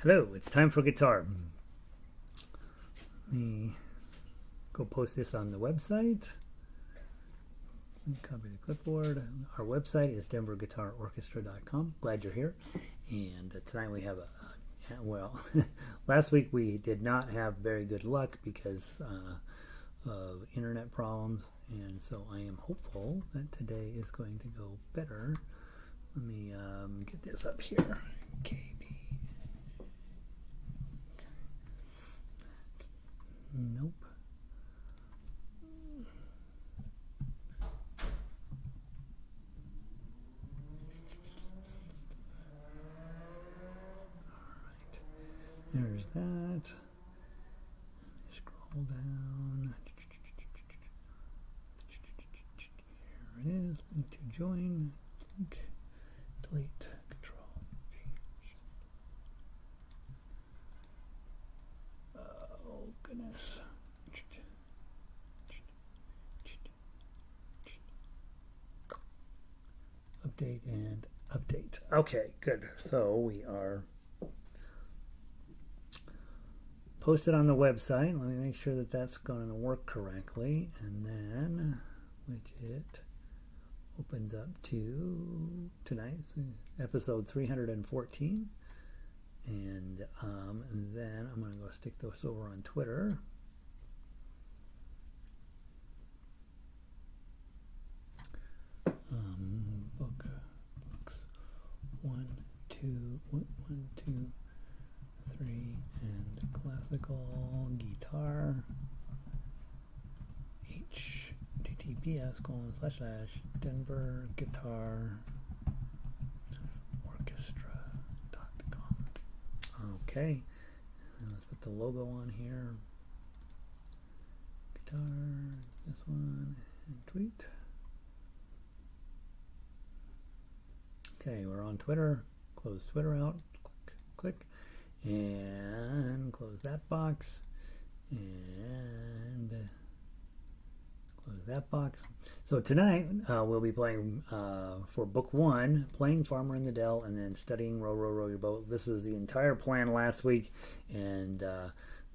Hello, it's time for guitar. Let me go post this on the website. Copy the clipboard. Our website is denverguitarorchestra.com. Glad you're here. And tonight we have well, last week we did not have very good luck because of internet problems, and so I am hopeful that today is going to go better. Let me get this up here. KB. Nope. Alright. There's that. Scroll down. Here it is. Link to join. Link. Delete. Control. Oh, goodness. Update and update. Okay, good. So we are posted on the website. Let me make sure that that's going to work correctly. And then widget opens up to tonight's episode 314. And then I'm going to go stick those over on Twitter. Books 1, 2, 3, and classical guitar. https:// Denver Orchestra.com. Okay, and let's put the logo on here. Guitar, this one, and tweet. Okay, we're on Twitter. Close Twitter out. Click, and close that box, and close that box. So tonight we'll be playing for Book 1, playing Farmer in the Dell, and then studying Row, Row, Row Your Boat. This was the entire plan last week, and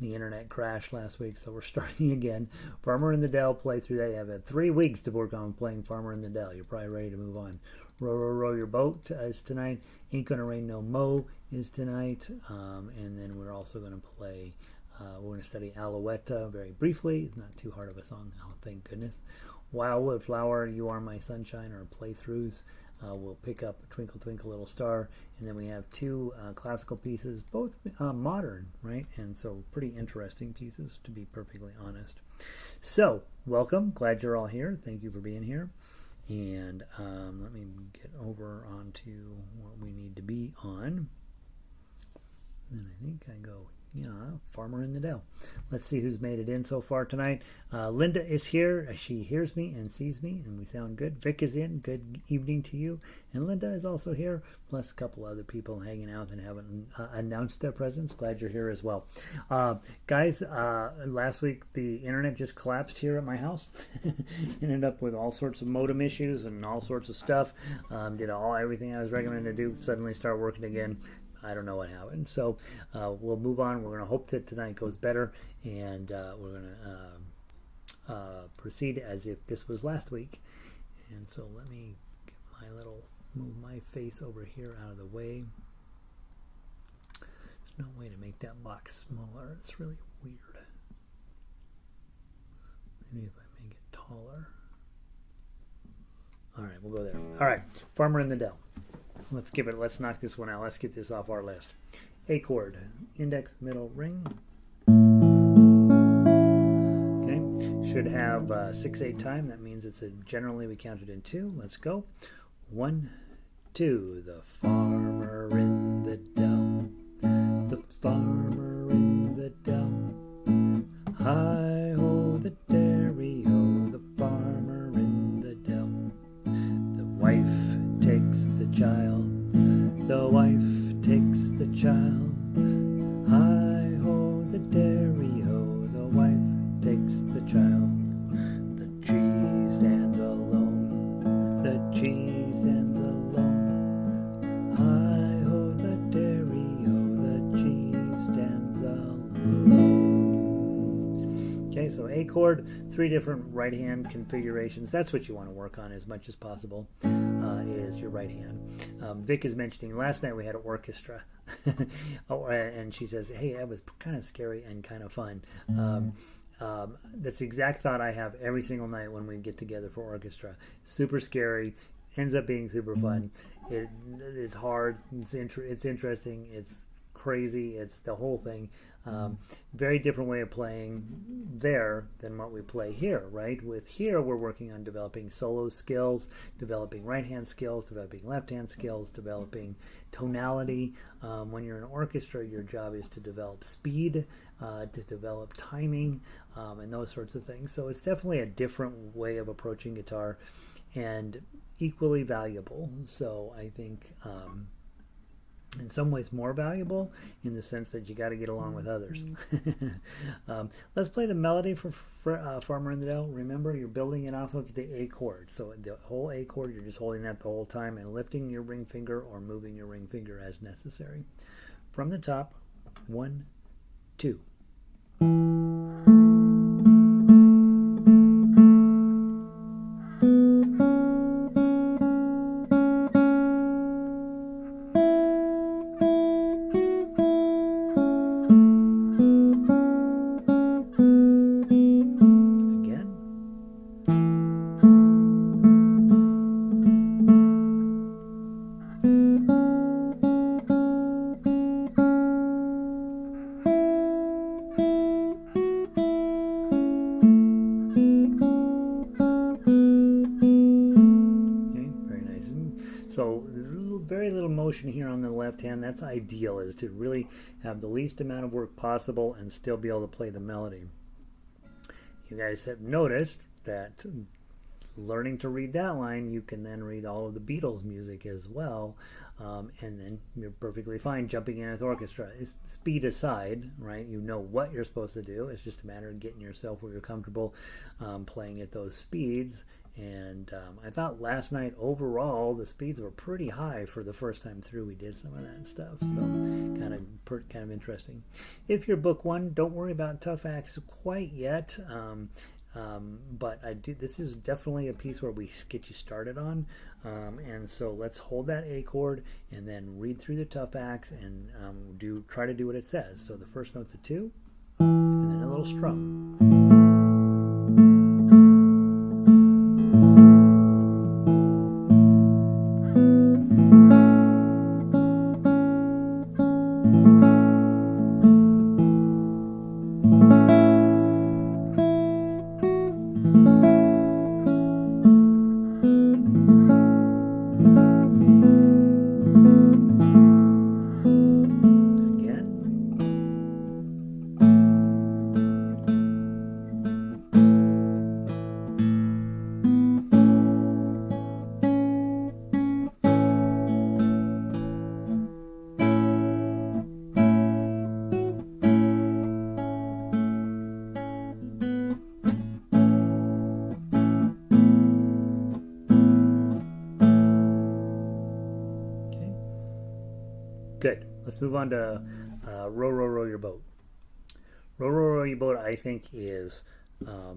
the internet crashed last week, so we're starting again. Farmer in the Dell playthrough. They have had 3 weeks to work on playing Farmer in the Dell. You're probably ready to move on. Row, Row, Row Your Boat is tonight. Ain't Gonna Rain No Mo is tonight. And then we're also going to play, we're going to study Alouette very briefly. It's not too hard of a song, oh, thank goodness. Wildwood Flower, You Are My Sunshine are playthroughs. We'll pick up Twinkle Twinkle Little Star, and then we have 2 classical pieces, both modern, right? And so pretty interesting pieces, to be perfectly honest. So, welcome. Glad you're all here. Thank you for being here. And let me get over onto what we need to be on. And I think I go, yeah, Farmer in the Dell. Let's see who's made it in so far tonight. Linda is here. She hears me and sees me, and we sound good. Vic is in. Good evening to you. And Linda is also here, plus a couple other people hanging out and haven't announced their presence. Glad you're here as well. Guys, last week the internet just collapsed here at my house. Ended up with all sorts of modem issues and all sorts of stuff. Did everything I was recommended to do, suddenly start working again. I don't know what happened. So we'll move on. We're going to hope that tonight goes better, and we're going to proceed as if this was last week. And so let me get move my face over here out of the way. There's no way to make that box smaller. It's really weird. Maybe if I make it taller. All right, we'll go there. All right, Farmer in the Dell. Let's knock this one out. Let's get this off our list. A chord, index, middle, ring. Okay, should have 6/8 time. That means generally we count it in 2. Let's go. 1, 2. The farmer in the dell. The farmer in the dell. Hi ho the dairy ho. The farmer in the dell. The wife takes the child. The wife takes the child. Hi ho the dairy ho. The wife takes the child. The tree stands alone. The tree stands alone. Hi ho the dairy ho. The tree So A chord, 3 different right hand configurations. That's what you want to work on as much as possible, is your right hand. Vic is mentioning last night we had an orchestra. And she says, hey, that was kind of scary and kind of fun. That's the exact thought I have every single night when we get together for orchestra. Super scary, ends up being super fun. It's hard, it's interesting, it's crazy, it's the whole thing. Very different way of playing there than what we play here, right? With here, we're working on developing solo skills, developing right hand skills, developing left hand skills, developing tonality. When you're in an orchestra, your job is to develop speed, to develop timing, and those sorts of things. So it's definitely a different way of approaching guitar, and equally valuable. So I think in some ways more valuable, in the sense that you got to get along with others. Let's play the melody for Farmer in the Dell. Remember, you're building it off of the A chord. So the whole A chord, you're just holding that the whole time and lifting your ring finger or moving your ring finger as necessary. From the top, 1, 2. Here on the left hand, that's ideal, is to really have the least amount of work possible and still be able to play the melody. You guys have noticed that learning to read that line, you can then read all of the Beatles music as well, and then you're perfectly fine jumping in with orchestra. Speed aside, right? You know what you're supposed to do. It's just a matter of getting yourself where you're comfortable playing at those speeds. And I thought last night overall the speeds were pretty high for the first time through. We did some of that stuff, so kind of interesting. If you're book 1, don't worry about tough acts quite yet. But this is definitely a piece where we get you started on, and so let's hold that A chord and then read through the tough acts and try to do what it says. So the first note's a 2, and then a little strum. Good. Let's move on to Row, Row, Row Your Boat. Row, Row, Row Your Boat, I think, is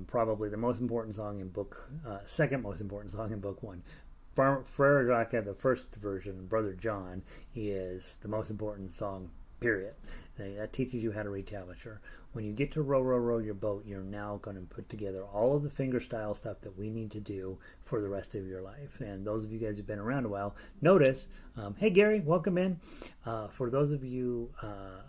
probably the most important song in book, second most important song in book 1. Frere Jacques, the first version, Brother John, is the most important song, period. That teaches you how to read tablature. When you get to Row, Row, Row Your Boat, you're now going to put together all of the fingerstyle stuff that we need to do for the rest of your life. And those of you guys who've been around a while, notice, hey Gary, welcome in. For those of you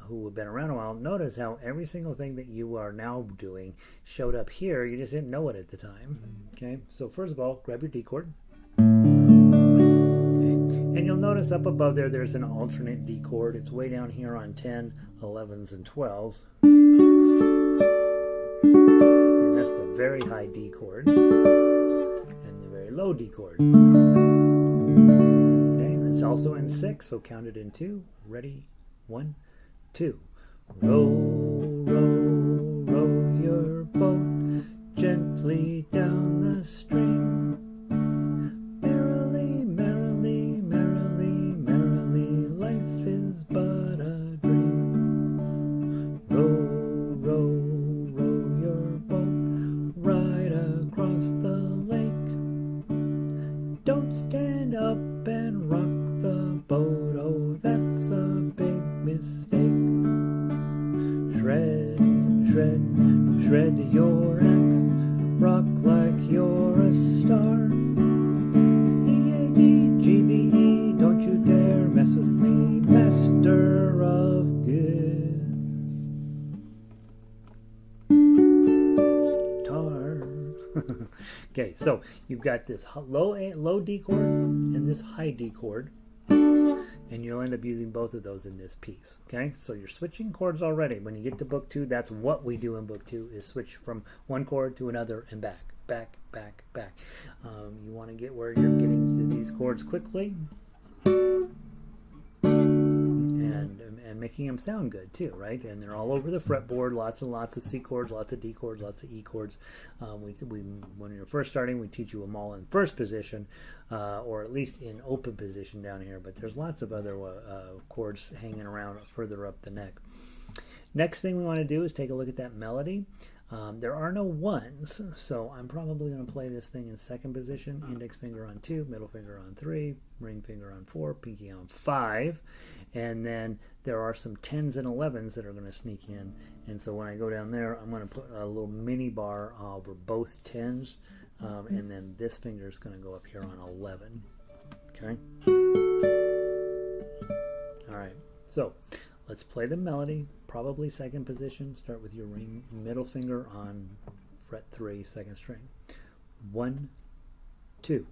who have been around a while, notice how every single thing that you are now doing showed up here. You just didn't know it at the time. Okay, so first of all, grab your D chord. And you'll notice up above there, there's an alternate D chord. It's way down here on 10, 11s, and 12s. And that's the very high D chord and the very low D chord. Okay, and it's also in 6, so count it in 2. Ready? 1, 2. Row, row, row your boat gently down the stream. Row, row, row your boat shred your axe, rock like you're a star. E-A-D-G-B-E, don't you dare mess with me, master of guitar. Okay, so you've got this low D chord and this high D chord, and you'll end up using both of those in this piece. Okay, so you're switching chords already. When you get to book 2, that's what we do in book 2, is switch from one chord to another and back, back, back, back. You want to get where you're getting to these chords quickly and making them sound good too, right? And they're all over the fretboard, lots and lots of C chords, lots of D chords, lots of E chords. When you're first starting, we teach you them all in first position, or at least in open position down here, but there's lots of other chords hanging around further up the neck. Next thing we want to do is take a look at that melody. There are no ones, so I'm probably going to play this thing in second position, index finger on 2, middle finger on 3, ring finger on 4, pinky on 5, and then there are some 10s and 11s that are going to sneak in, and so when I go down there, I'm going to put a little mini bar over both 10s, and then this finger is going to go up here on 11. Okay? Alright, so let's play the melody, probably second position. Start with your middle finger on fret 3, second string. 1, 2.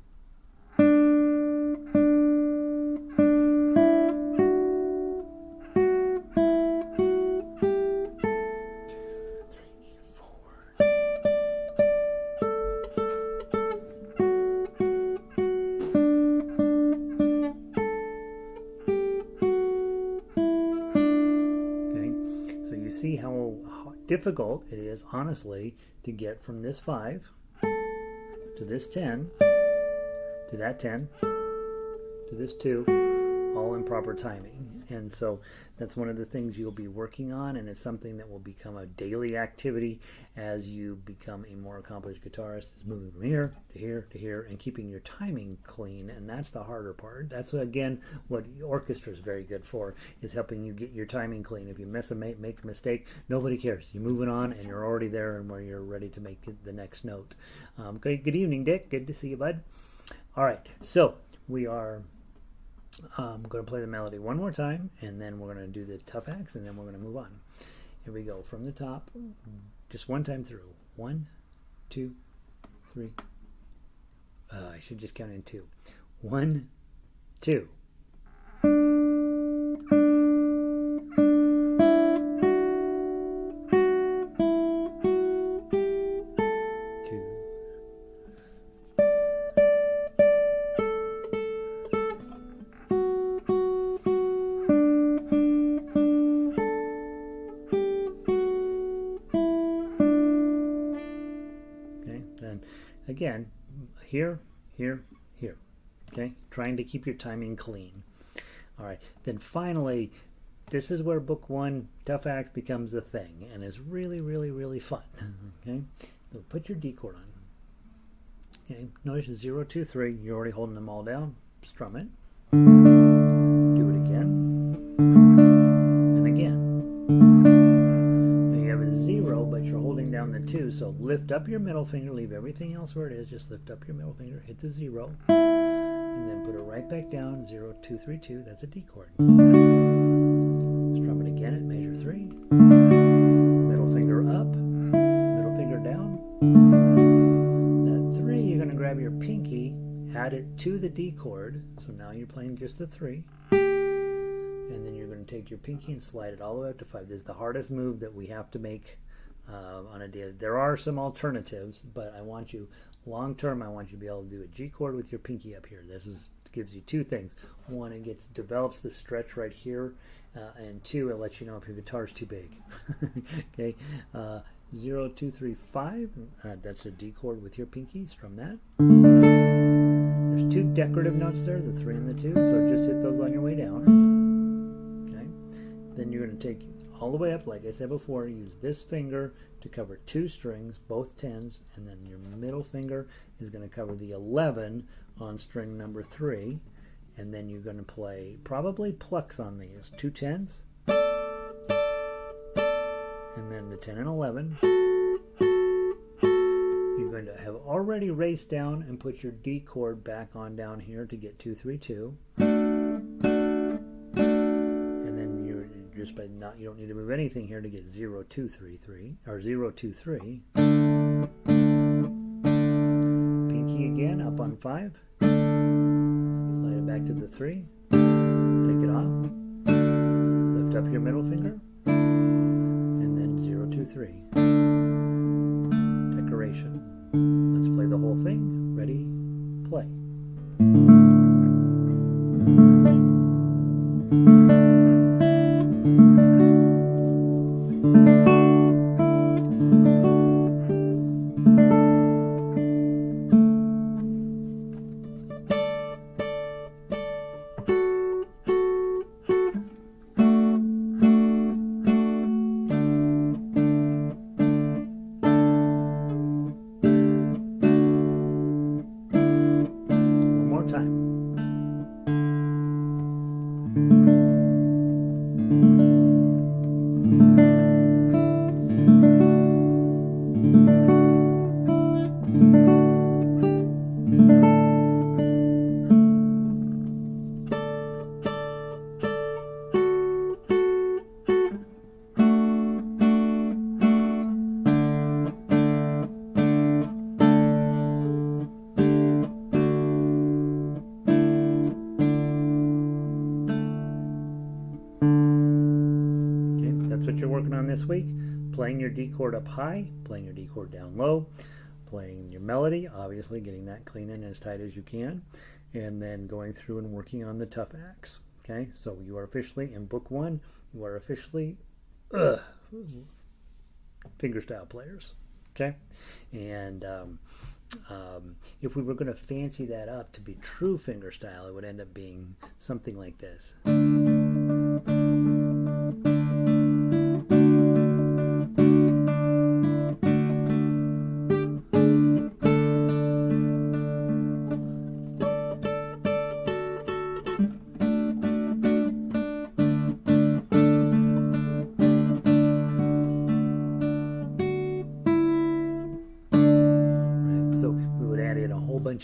See how difficult it is, honestly, to get from this 5 to this 10 to that 10 to this 2, all in proper timing. And so that's one of the things you'll be working on, and it's something that will become a daily activity as you become a more accomplished guitarist, is moving from here to here to here and keeping your timing clean. And that's the harder part. That's, again, what orchestra is very good for, is helping you get your timing clean. If you make a mistake, nobody cares. You're moving on and you're already there and where you're ready to make the next note. Good evening, Dick. Good to see you, bud. All right, so we are I'm going to play the melody one more time, and then we're going to do the tough acts, and then we're going to move on. Here we go, from the top, just one time through. 1, 2, 3. I should just count in 2. 1, 2. Again, here, here, here. Okay, trying to keep your timing clean. All right, then finally, this is where book 1, tough acts, becomes a thing, and it's really, really, really fun. Okay, so put your D chord on. Okay, notice 0, 2, 3. You're already holding them all down. Strum it. Do it again, and again. You're holding down the 2, so lift up your middle finger, leave everything else where it is, just lift up your middle finger, hit the 0, and then put it right back down. 0, 2, 3, 2, that's a D chord. Strum it again at measure 3, middle finger up, middle finger down. That 3, you're going to grab your pinky, add it to the D chord, so now you're playing just the 3, and then you're going to take your pinky and slide it all the way up to 5. This is the hardest move that we have to make on a daily. There are some alternatives, but I want you, long term, I want you to be able to do a G chord with your pinky up here. This gives you 2 things. 1, it develops the stretch right here, and 2, it lets you know if your guitar is too big. Okay, 0, 2, 3, 5. That's a D chord with your pinky. Strum that. There's 2 decorative notes there, the 3 and the 2. So just hit those on your way down. Okay, then you're going to take all the way up, like I said before, use this finger to cover 2 strings, both 10s, and then your middle finger is going to cover the 11 on string number 3, and then you're going to play probably plucks on these, 2 10s, and then the 10 and 11, going to have already raced down and put your D chord back on down here to get 2, 3, 2. And then you're just by not, you don't need to move anything here to get 0, 2, 3, 3 or 0, 2, 3. Pinky again up on 5. Slide it back to the 3. Take it off. Lift up your middle finger. And then 0, 2, 3. Decoration. Let's play the whole thing. Ready? Play. This week, playing your D chord up high, playing your D chord down low, playing your melody, obviously getting that clean and as tight as you can, and then going through and working on the tough acts. Okay, so you are officially in book 1, you are officially fingerstyle players. Okay, and if we were going to fancy that up to be true fingerstyle, it would end up being something like this.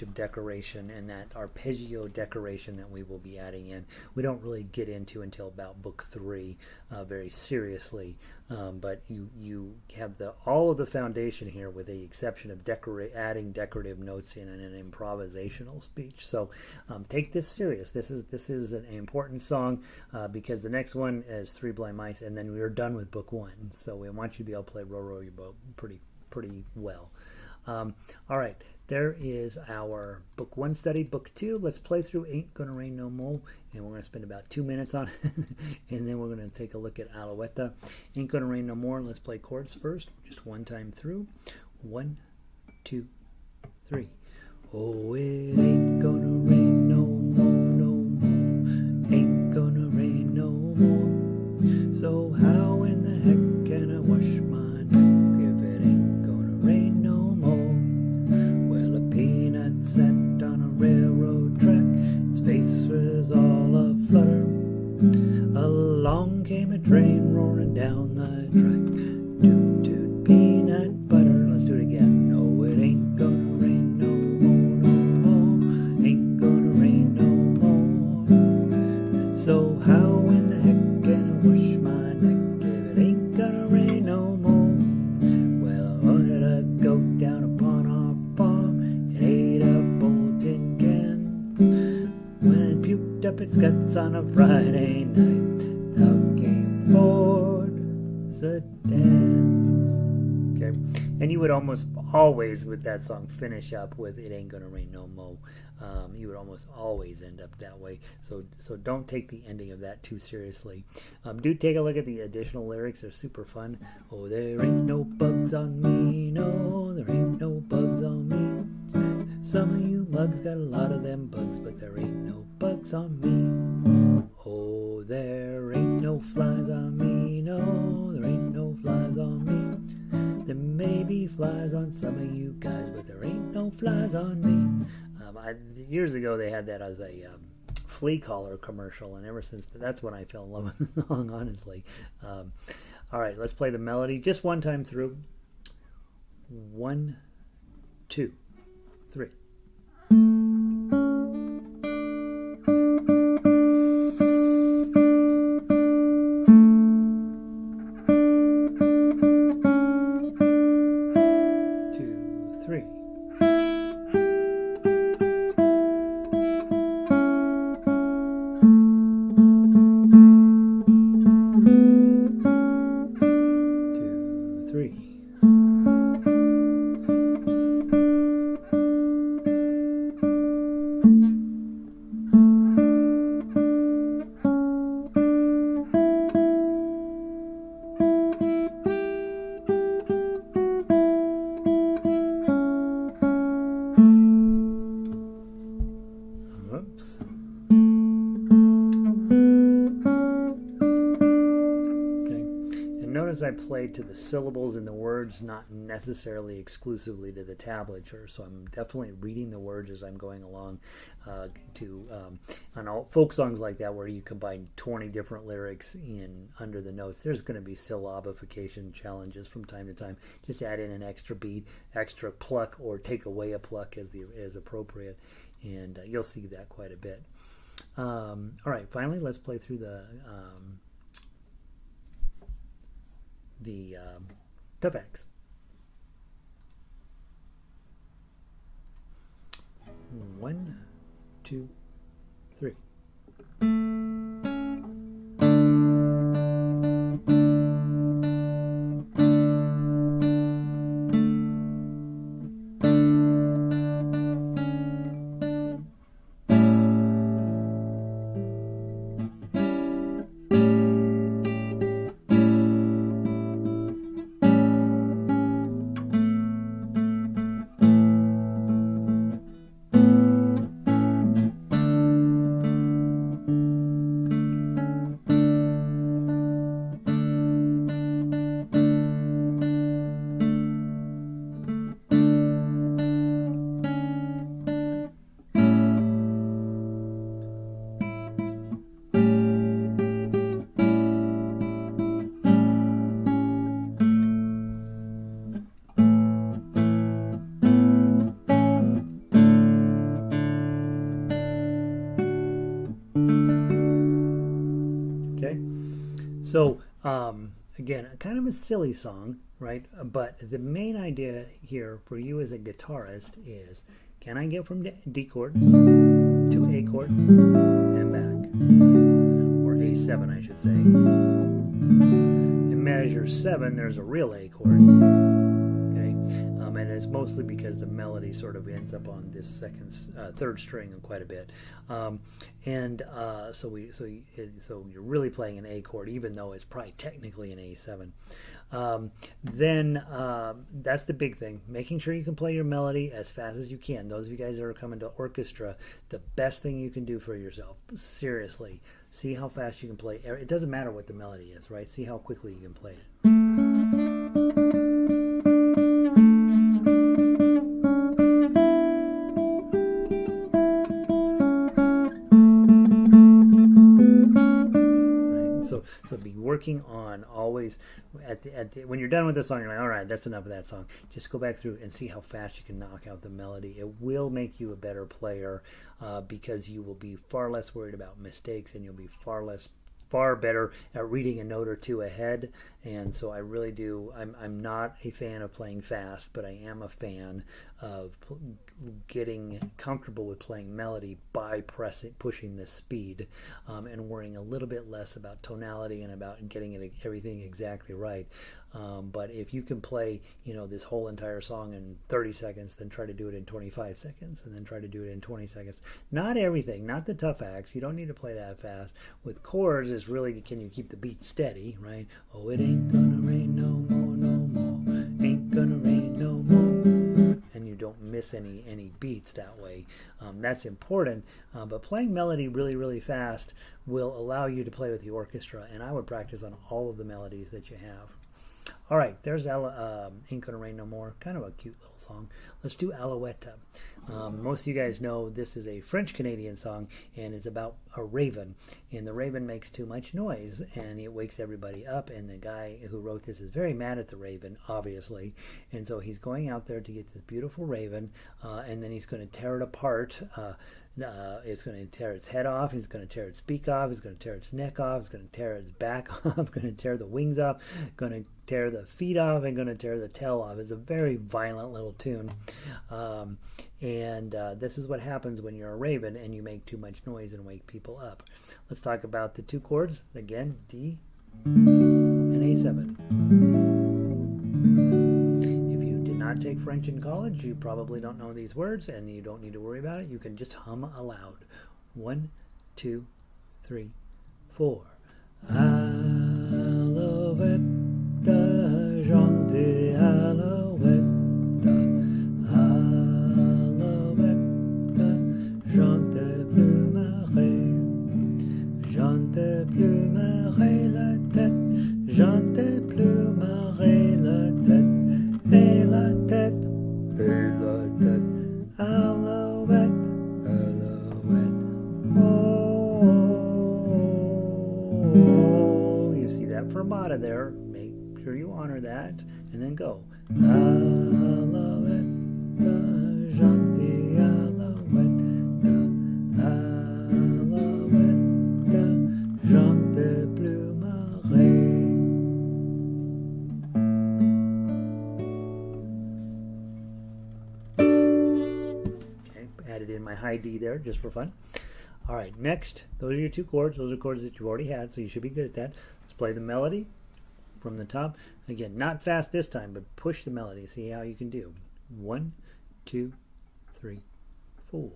Of decoration and that arpeggio decoration that we will be adding in. We don't really get into until about book 3 very seriously, but you have all of the foundation here with the exception of adding decorative notes in an improvisational speech. So take this serious. This is an important song because the next one is 3 Blind Mice, and then we are done with book 1. So we want you to be able to play Row Row Your Boat pretty well. All right. There is our book 1 study. Book 2, let's play through Ain't Gonna Rain No More, and we're going to spend about 2 minutes on it, and then we're going to take a look at Alouette. Ain't Gonna Rain No More, let's play chords first, just one time through. 1, 2, 3. Oh, it ain't gonna rain no more, no more. Ain't gonna rain no more. So how in the heck can I wash my neck if it ain't gonna rain no more? Sat on a railroad track, his face was all aflutter. Along came a train roaring down the track. Toot toot peanut butter. Let's do it again. No, it ain't gonna rain no more, no more. Ain't gonna rain no more. So how in the heck can I wash my neck if it ain't gonna rain no more? Well, I wanted to go down upon our farm and ate a tin can. When it puked up its guts on a Friday night, out came Ford sedans. Okay, and you would almost always with that song finish up with "It Ain't Gonna Rain No Mo." You would almost always end up that way. So don't take the ending of that too seriously. Do take a look at the additional lyrics; they're super fun. Oh, there ain't no bugs on me, no, there ain't no bugs on me. Some of you mugs got a lot of them bugs, but there ain't no bugs on me. Oh, there ain't no flies on me, no, there ain't no flies on me. There may be flies on some of you guys, but there ain't no flies on me. Years ago, they had that as a flea collar commercial, and ever since that's when I fell in love with the song, honestly. All right, let's play the melody just one time through. 1, 2, 3. I played to the syllables in the words, not necessarily exclusively to the tablature. So I'm definitely reading the words as I'm going along. On all folk songs like that, where you combine 20 different lyrics in under the notes, there's going to be syllabification challenges from time to time. Just add in an extra beat, extra pluck, or take away a pluck as appropriate, and you'll see that quite a bit. All right, finally, let's play through the tough X. 1, 2, 3. So, again, kind of a silly song, right? But the main idea here for you as a guitarist is, can I get from D chord to A chord and back? Or A7, I should say. In measure 7, there's a real A chord. Okay? And it's mostly because the melody sort of ends up on this third string quite a bit. So you're really playing an A chord, even though it's probably technically an A7. Then that's the big thing, making sure you can play your melody as fast as you can. Those of you guys that are coming to orchestra, the best thing you can do for yourself, seriously, see how fast you can play. It doesn't matter what the melody is, right? See how quickly you can play it. So be working on always when you're done with the song, you're like, all right, that's enough of that song. Just go back through and see how fast you can knock out the melody. It will make you a better player because you will be far less worried about mistakes, and you'll be far better at reading a note or two ahead. And so I really do, I'm not a fan of playing fast, but I am a fan of getting comfortable with playing melody by pushing the speed and worrying a little bit less about tonality and about getting everything exactly right. But if you can play, this whole entire song in 30 seconds, then try to do it in 25 seconds, and then try to do it in 20 seconds. Not everything, not the tough acts. You don't need to play that fast. With chords, is really, can you keep the beat steady, right? Oh, it ain't gonna rain no more, no more. Ain't gonna rain no more. And you don't miss any beats that way. That's important. But playing melody really, really fast will allow you to play with the orchestra. And I would practice on all of the melodies that you have. All right, there's Ain't Gonna Rain No More. Kind of a cute little song. Let's do Alouette. Most of you guys know this is a French-Canadian song, and it's about a raven. And the raven makes too much noise, and it wakes everybody up. And the guy who wrote this is very mad at the raven, obviously. And so he's going out there to get this beautiful raven, and then he's going to tear it apart. It's going to tear its head off. He's going to tear its beak off. He's going to tear its neck off. He's going to tear its back off. Going to tear the wings off. Going to tear the feet off. And going to tear the tail off. It's a very violent little tune. This is what happens when you're a raven and you make too much noise and wake people up. Let's talk about the two chords. Again, D and A7. Not take French in college, you probably don't know these words and you don't need to worry about it. You can just hum aloud. 1, 2, 3, 4. Alouette, chante Alouette, Alouette, chante plus marrer la tête, chante plus marrer la tête. Et la tête, Alouette, Alouette, oh. You see that fermata there. Make sure you honor that, and then go. Alouette, chante Alouette, Alouette, chante plus marrer. Added in my high D there just for fun. All right, next, those are your two chords. Those are chords that you've already had, so you should be good at that. Let's play the melody from the top. Again, not fast this time, but push the melody. See how you can do. 1, 2, 3, 4.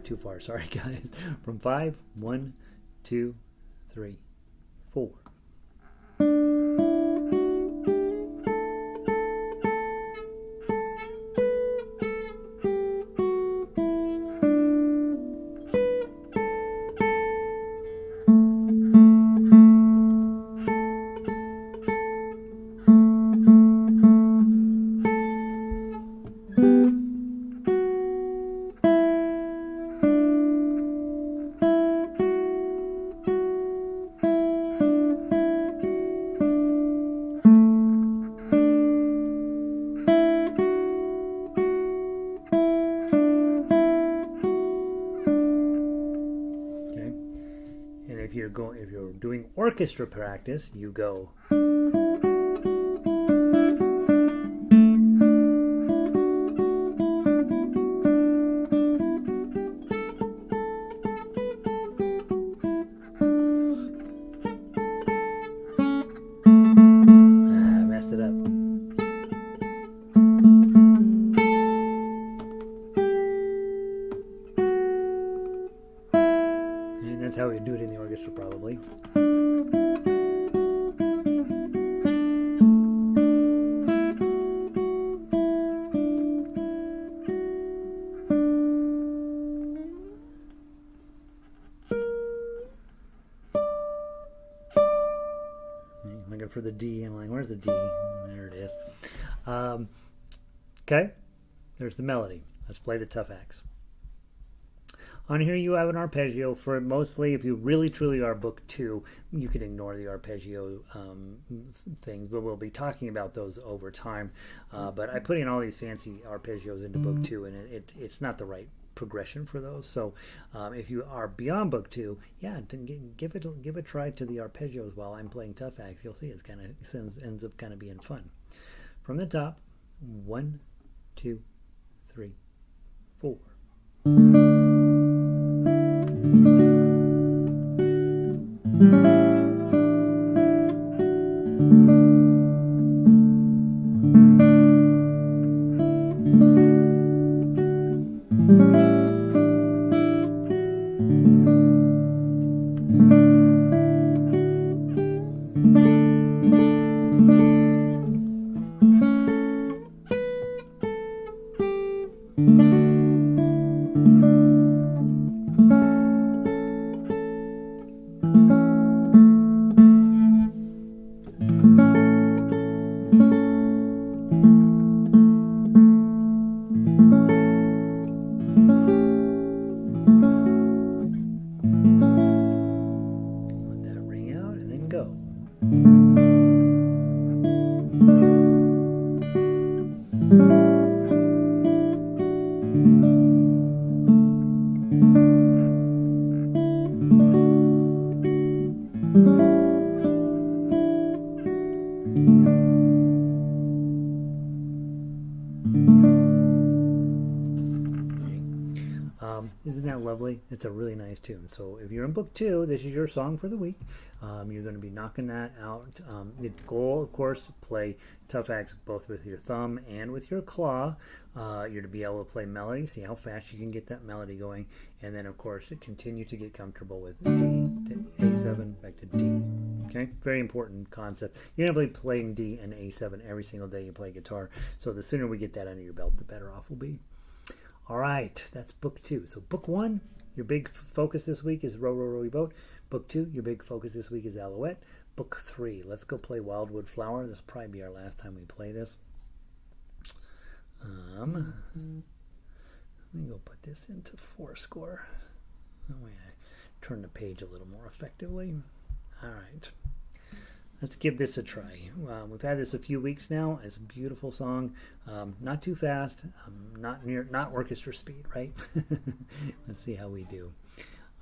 Too far, sorry guys. From 5, 1, 2, 3, 4. If you're doing orchestra practice, you go. Messed it up. And that's how we do it in the orchestra, probably. Looking for the D. I'm like, where's the D? There it is. Okay, there's the melody. Let's play the tough X. On here you have an arpeggio for mostly, if you really truly are book 2, you can ignore the arpeggio things, but we'll be talking about those over time. But I put in all these fancy arpeggios into book 2, and it's not the right progression for those. So if you are beyond book 2, yeah, give a try to the arpeggios while I'm playing tough X. You'll see it ends up kind of being fun. From the top, 1, 2, 3, 4. It's a really nice tune. So if you're in book 2, this is your song for the week. You're going to be knocking that out. The goal, of course, to play tough acts both with your thumb and with your claw. You're to be able to play melody, see how fast you can get that melody going, and then, of course, to continue to get comfortable with D to A7 back to D. Okay, very important concept. You're going to be playing D and A7 every single day you play guitar. So the sooner we get that under your belt, the better off we'll be. All right, that's book 2. So book 1, your big focus this week is Row, Row, Row Your Boat. Book 2, your big focus this week is Alouette. Book 3, let's go play Wildwood Flower. This will probably be our last time we play this. Let me go put this into 4 score. That way I turn the page a little more effectively. All right. Let's give this a try. We've had this a few weeks now. It's a beautiful song. Not too fast. Not orchestra speed, right? Let's see how we do.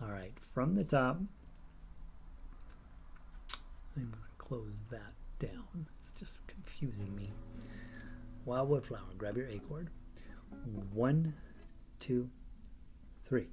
All right. From the top, I'm going to close that down. It's just confusing me. Wildwood Flower. Grab your A chord. 1, 2, 3.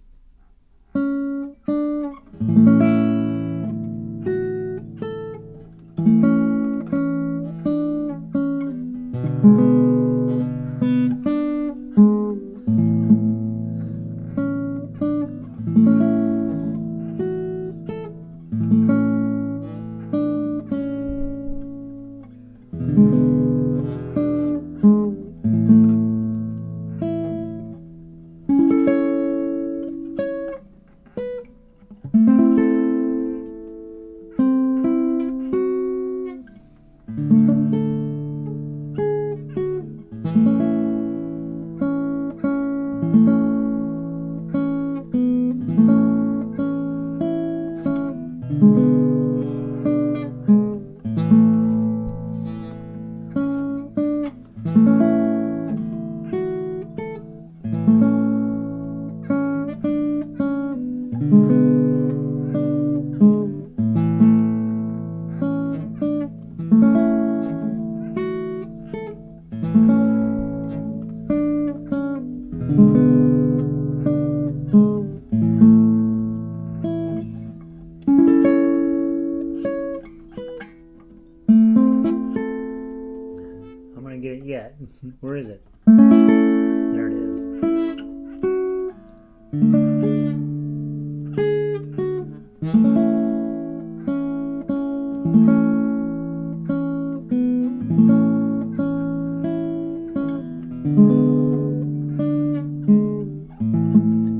Where is it? There it is.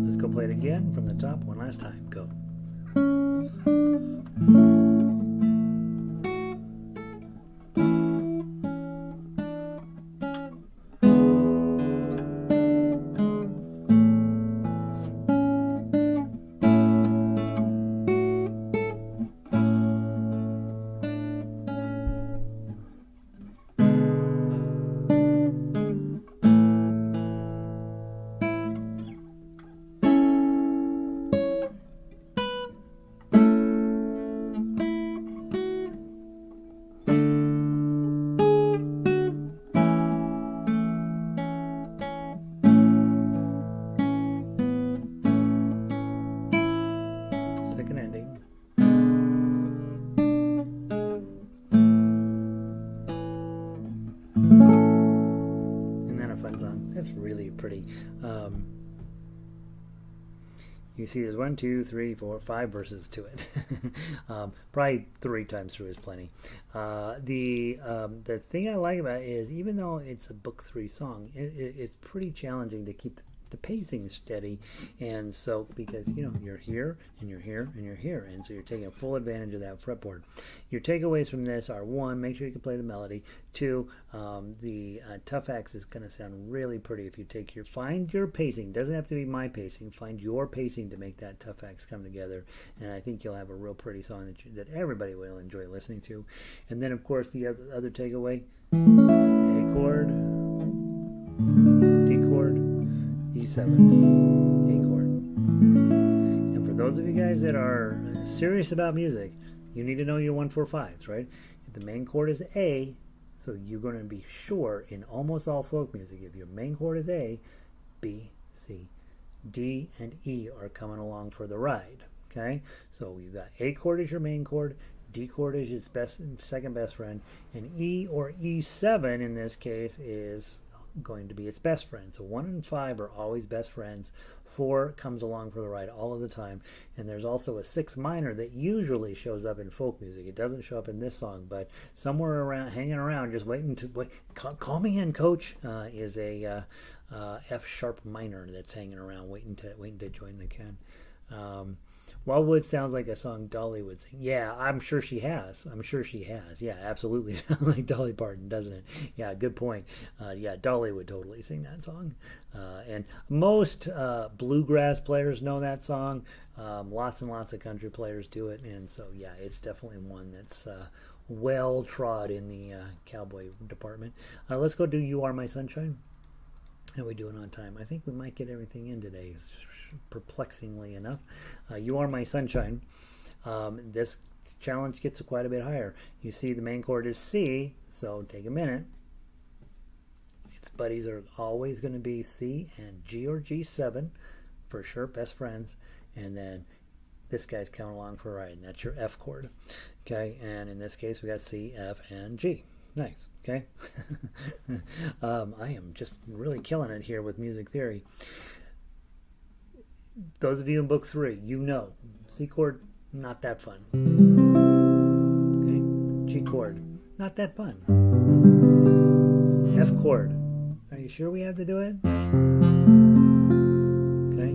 Let's go play it again from the top one last time. Go. That's really pretty. You see there's 1, 2, 3, 4, 5 verses to it. Probably 3 times through is plenty. The thing I like about it is, even though it's a book 3 song, it's pretty challenging to keep the pacing steady, and so because you're here and you're here and you're here, and so you're taking full advantage of that fretboard. Your takeaways from this are: 1, make sure you can play the melody. 2, the tough axe is going to sound really pretty if you find your pacing. Doesn't have to be my pacing. Find your pacing to make that tough axe come together, and I think you'll have a real pretty song that everybody will enjoy listening to. And then, of course, the other takeaway: A chord, D chord, E7, A chord. And for those of you guys that are serious about music, you need to know your 1, 4, 5s, right? If the main chord is A, so you're going to be sure in almost all folk music, if your main chord is A, B, C, D, and E are coming along for the ride. Okay, so you've got A chord is your main chord, D chord is its second best friend, and E or E7 in this case is going to be its best friend. So 1 and 5 are always best friends. 4 comes along for the ride all of the time. And there's also a 6 minor that usually shows up in folk music. It doesn't show up in this song, but somewhere around, hanging around, just waiting to wait. Call me in, coach. Is a F sharp minor that's hanging around, waiting to join the can. Wildwood sounds like a song Dolly would sing. Yeah, I'm sure she has. Yeah, absolutely sounds like Dolly Parton, doesn't it? Yeah, good point. Yeah, Dolly would totally sing that song. And most bluegrass players know that song. Lots and lots of country players do it. And so, yeah, it's definitely one that's well trod in the cowboy department. Let's go do You Are My Sunshine. How are we doing on time? I think we might get everything in today, perplexingly enough. You Are My Sunshine. This challenge gets quite a bit higher. You see the main chord is C, so take a minute. Its buddies are always going to be C and G or G7, for sure, best friends. And then this guy's coming along for a ride, and that's your F chord. Okay, and in this case we got C, F, and G. Nice. Okay. I am just really killing it here with music theory. Those of you in book 3, you know C chord, not that fun. Okay, G chord, not that fun. F chord, are you sure we have to do it? Okay.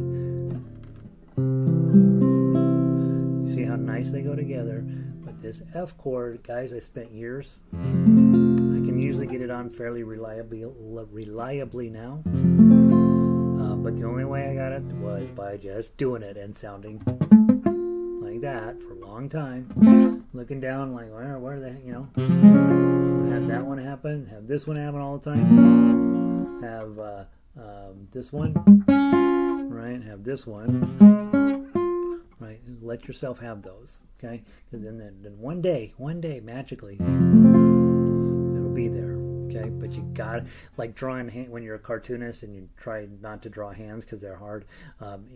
You see how nice they go together. But this F chord, guys, I spent years. I can usually get it on fairly reliably now. But the only way I got it was by just doing it and sounding like that for a long time. Looking down like, where the heck, you know. Have that one happen. Have this one happen all the time. Have this one. Right? Have this one. Right? Let yourself have those. Okay? Because then one day, magically, it'll be there. Okay, but you got, like drawing when you're a cartoonist and you try not to draw hands because they're hard.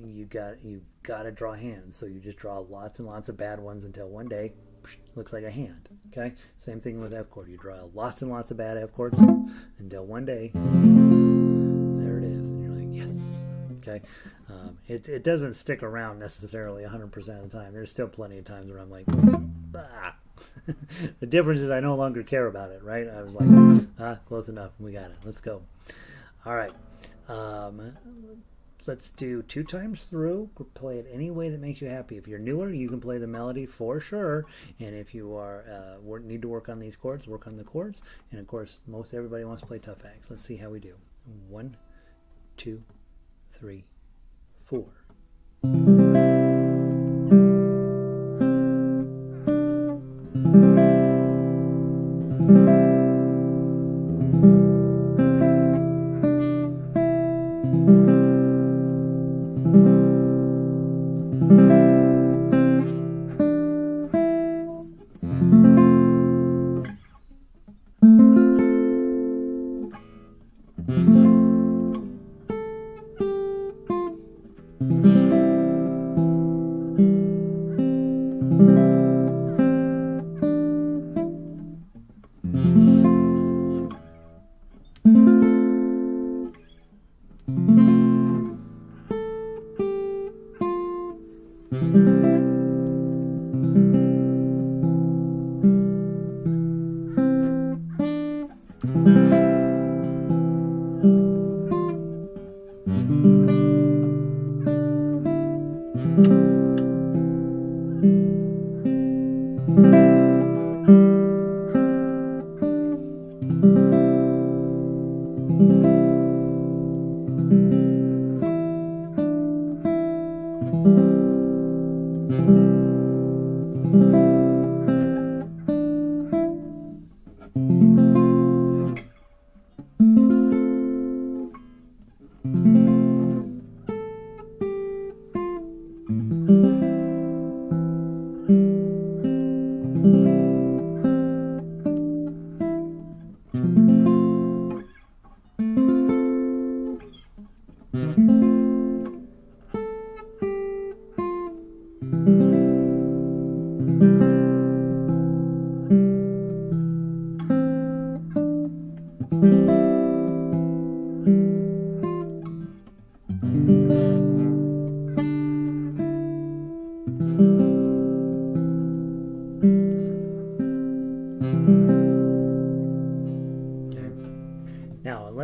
You got to draw hands. So you just draw lots and lots of bad ones until one day, looks like a hand. Okay, same thing with F chord. You draw lots and lots of bad F chords until one day, there it is, and you're like, yes. Okay, it doesn't stick around necessarily 100% of the time. There's still plenty of times where I'm like, bah. The difference is I no longer care about it, right? I was like, close enough. We got it. Let's go. All right. Let's do 2 times through. Play it any way that makes you happy. If you're newer, you can play the melody for sure. And if you are need to work on these chords, work on the chords. And of course, most everybody wants to play tough acts. Let's see how we do. 1, 2, 3, 4.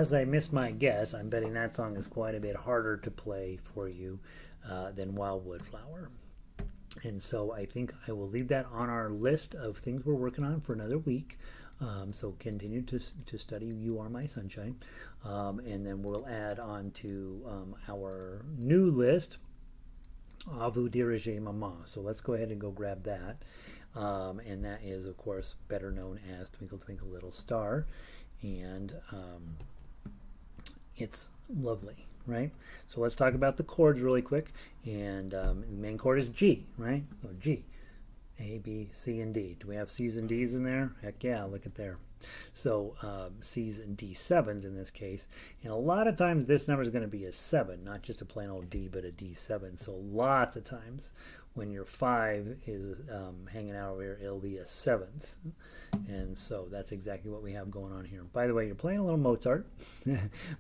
unless I miss my guess, I'm betting that song is quite a bit harder to play for you than Wildwood Flower. And so I think I will leave that on our list of things we're working on for another week. So continue to study You Are My Sunshine. And then we'll add on to our new list, Vous, Dirai-Je, Maman. So let's go ahead and go grab that. And that is, of course, better known as Twinkle Twinkle Little Star. And it's lovely, right? So let's talk about the chords really quick. And the main chord is G, right? Or G. A, B, C, and D. Do we have C's and D's in there? Heck yeah, look at there. So C's and D7s in this case. And a lot of times this number is going to be a 7, not just a plain old D, but a D7. So lots of times when your 5 is hanging out over here, it'll be a 7th. And so that's exactly what we have going on here. By the way, you're playing a little Mozart.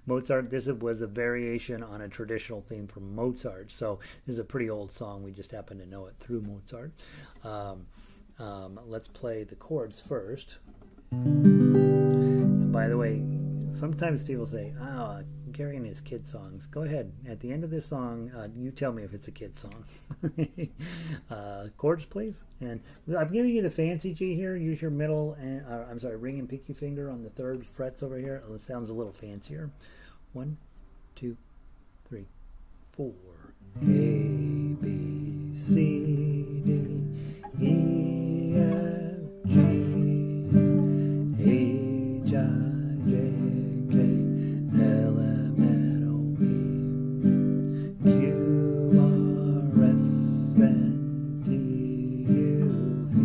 Mozart, this was a variation on a traditional theme from Mozart. So this is a pretty old song. We just happen to know it through Mozart. Let's play the chords first. And by the way, sometimes people say, oh, Gary and his kid songs. Go ahead. At the end of this song, you tell me if it's a kid song. Chords, please. And I'm giving you the fancy G here. Use your middle and ring and pinky finger on the 3rd frets over here. It sounds a little fancier. 1, 2, 3, 4. A, B, C, D, E, F, G, H, I, J, K, L, M, N, O, P, Q, R, S, N, T, U, V,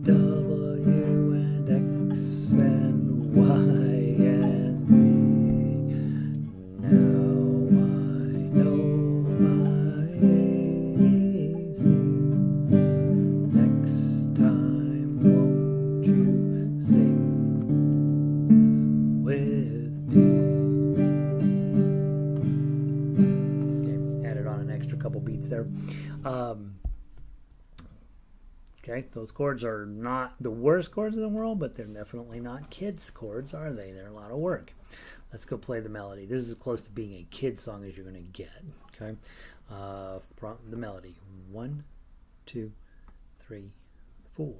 W, and X, and Y, and Z. Now I know my ABC. Next time, won't you sing with me? Okay, added on an extra couple beats there. Okay, those chords are not the worst chords in the world, but they're definitely not kids' chords, are they? They're a lot of work. Let's go play the melody. This is as close to being a kid song as you're going to get. Okay, from the melody. 1, 2, 3, 4.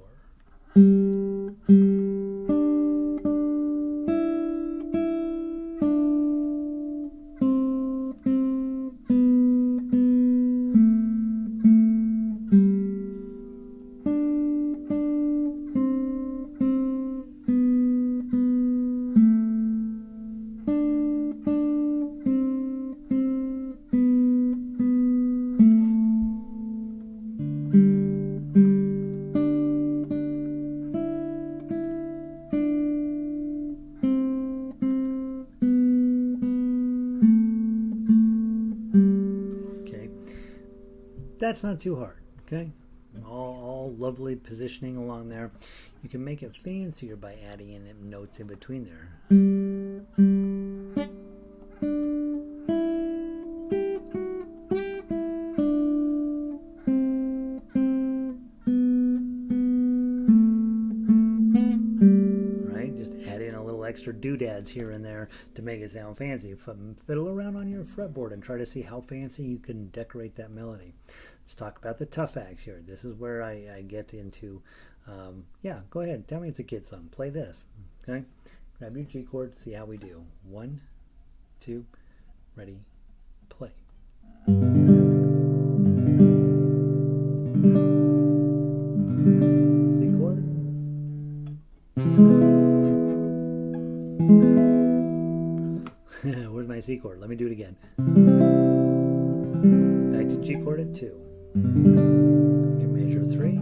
That's not too hard, okay? All lovely positioning along there. You can make it fancier by adding in notes in between there. Right? Just add in a little extra doodads here and there to make it sound fancy. Fiddle around on your fretboard and try to see how fancy you can decorate that melody. Let's talk about the tough acts here. This is where I get into, yeah, go ahead. Tell me it's a kid song. Play this, okay? Grab your G chord, see how we do. 1, 2, ready, play. C chord. Where's my C chord? Let me do it again. Back to G chord at 2. Okay, measure 3.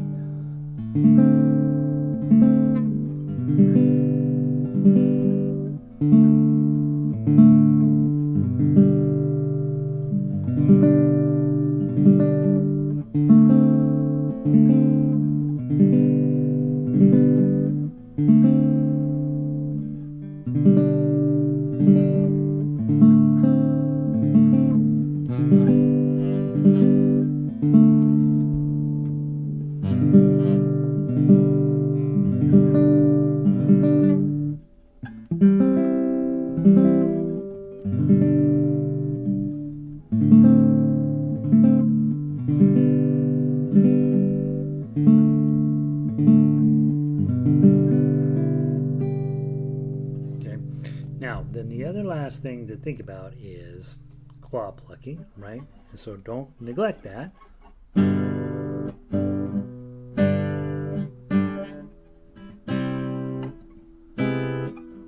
the other last thing to think about is claw plucking, right? So don't neglect that.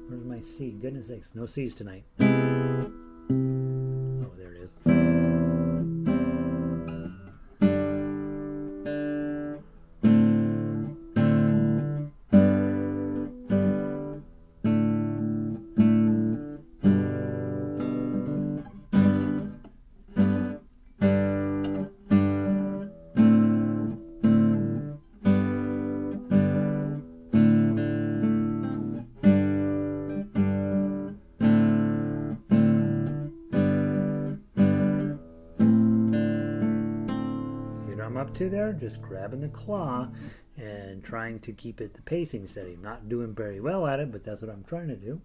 Where's my C? Goodness sakes, no C's tonight. Oh, there it is. To there, just grabbing the claw and trying to keep it the pacing steady. Not doing very well at it, but that's what I'm trying to do.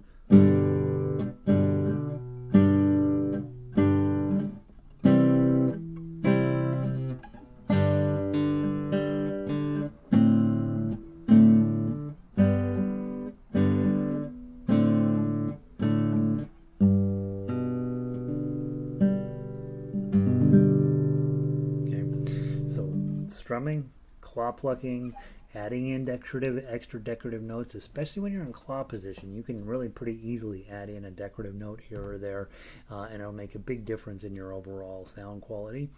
Strumming, claw plucking, adding in extra decorative notes, especially when you're in claw position. You can really pretty easily add in a decorative note here or there, and it'll make a big difference in your overall sound quality.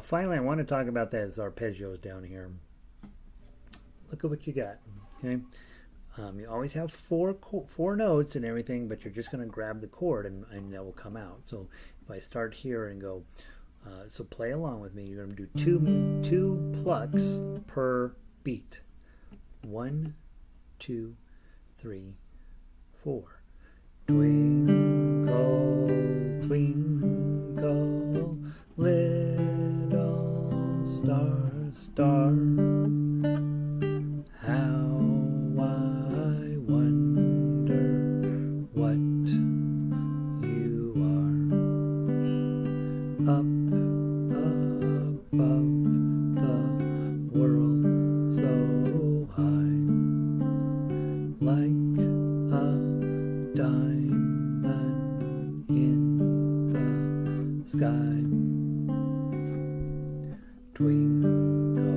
Finally, I want to talk about those arpeggios down here. Look at what you got. Okay, you always have four notes and everything, but you're just going to grab the chord and that will come out. So if I start here and go. So play along with me. You're going to do two plucks per beat. 1, 2, 3, 4. Twinkle, twinkle, little star, star. How I wonder what you are. Up above the world so high, like a diamond in the sky. Twinkle,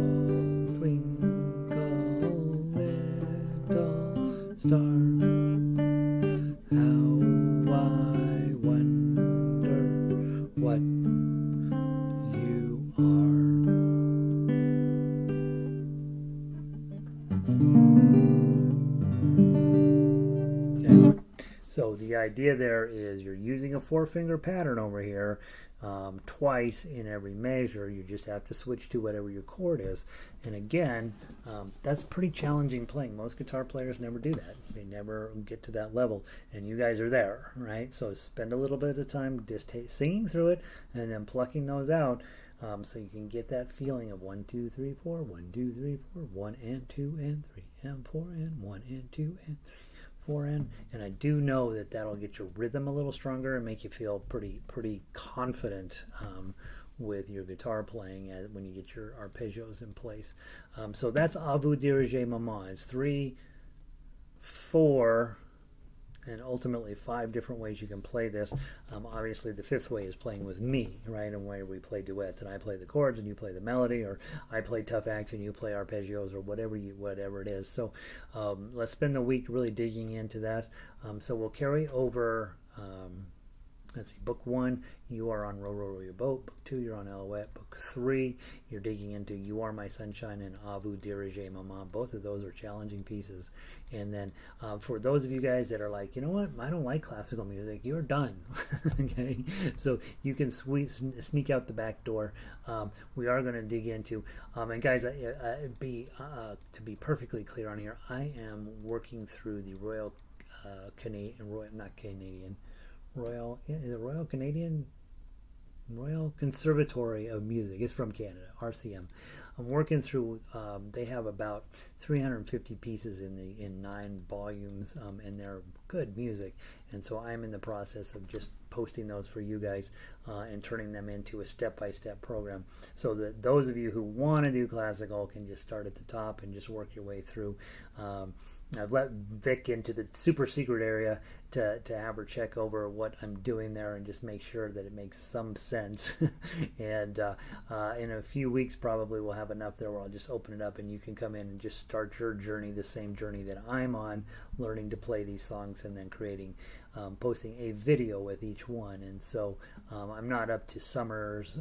twinkle, little star, how I wonder what you are. Okay. So the idea there is you're using a 4-finger pattern over here twice in every measure. You just have to switch to whatever your chord is. And again, that's pretty challenging playing. Most guitar players never do that. They never get to that level. And you guys are there, right? So spend a little bit of time just singing through it and then plucking those out. So you can get that feeling of 1, 2, 3, 4, 1, 2, 3, 4, 1 and 2 and 3 and 4 and 1 and 2 and 3, 4 and I do know that that'll get your rhythm a little stronger and make you feel pretty confident with your guitar playing when you get your arpeggios in place. So that's Vous, Dirai-Je, Maman. It's 3, 4. And ultimately 5 different ways you can play this. Obviously the 5th way is playing with me, right? And where we play duets and I play the chords and you play the melody, or I play tough action, you play arpeggios, or whatever it is. So let's spend the week really digging into that. So we'll carry over let's see, book 1, you are on Row, Row, Row Your Boat. Book 2, you're on Alouette. Book 3, you're digging into You Are My Sunshine and Vous, Dirai-Je, Maman. Both of those are challenging pieces. And then for those of you guys that are like, you know what, I don't like classical music, you're done. Okay, so you can sneak out the back door. We are going to dig into, and guys, to be perfectly clear on here, I am working through the Royal Conservatory of Music. It's from Canada, RCM. I'm working through. They have about 350 pieces in 9 volumes, and they're good music. And so I'm in the process of just posting those for you guys and turning them into a step-by-step program, so that those of you who want to do classical can just start at the top and just work your way through. I've let Vic into the super secret area to have her check over what I'm doing there and just make sure that it makes some sense. And in a few weeks probably we'll have enough there where I'll just open it up and you can come in and just start your journey, the same journey that I'm on, learning to play these songs and then creating, posting a video with each one. And so I'm not up to Summer's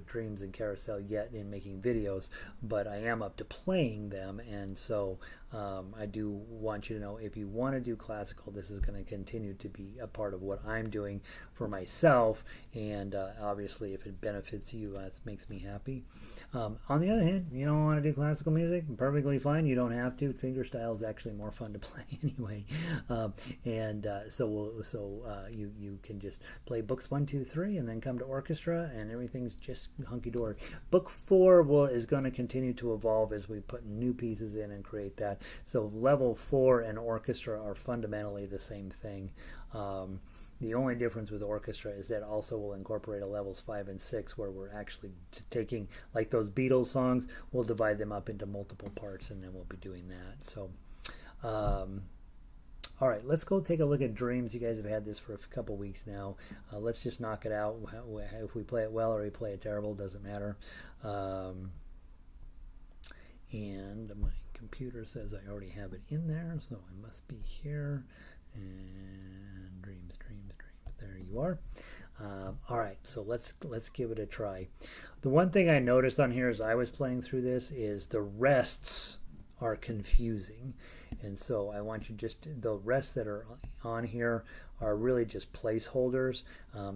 Dreams and Carousel yet in making videos, but I am up to playing them. And so I do want you to know, if you want to do classical, this is going to continue to be a part of what I'm doing for myself, and obviously if it benefits you, that makes me happy. On the other hand, you don't want to do classical music, perfectly fine, you don't have to. Fingerstyle is actually more fun to play anyway. You can just play books 1, 2, 3 and then come to orchestra and everything's just hunky-dory. Book 4 is going to continue to evolve as we put new pieces in and create that. So level 4 and orchestra are fundamentally the same thing. The only difference with orchestra is that also will incorporate a levels 5 and 6 where we're actually taking, like those Beatles songs, we'll divide them up into multiple parts and then we'll be doing that. So all right, let's go take a look at Dreams. You guys have had this for a couple weeks now. Let's just knock it out. If we play it well or we play it terrible, doesn't matter. And my computer says I already have it in there, so I must be here. And Dreams. There you are. All right, so let's give it a try. The one thing I noticed on here as I was playing through this is the rests are confusing, and so I want you the rests that are on here are really just placeholders,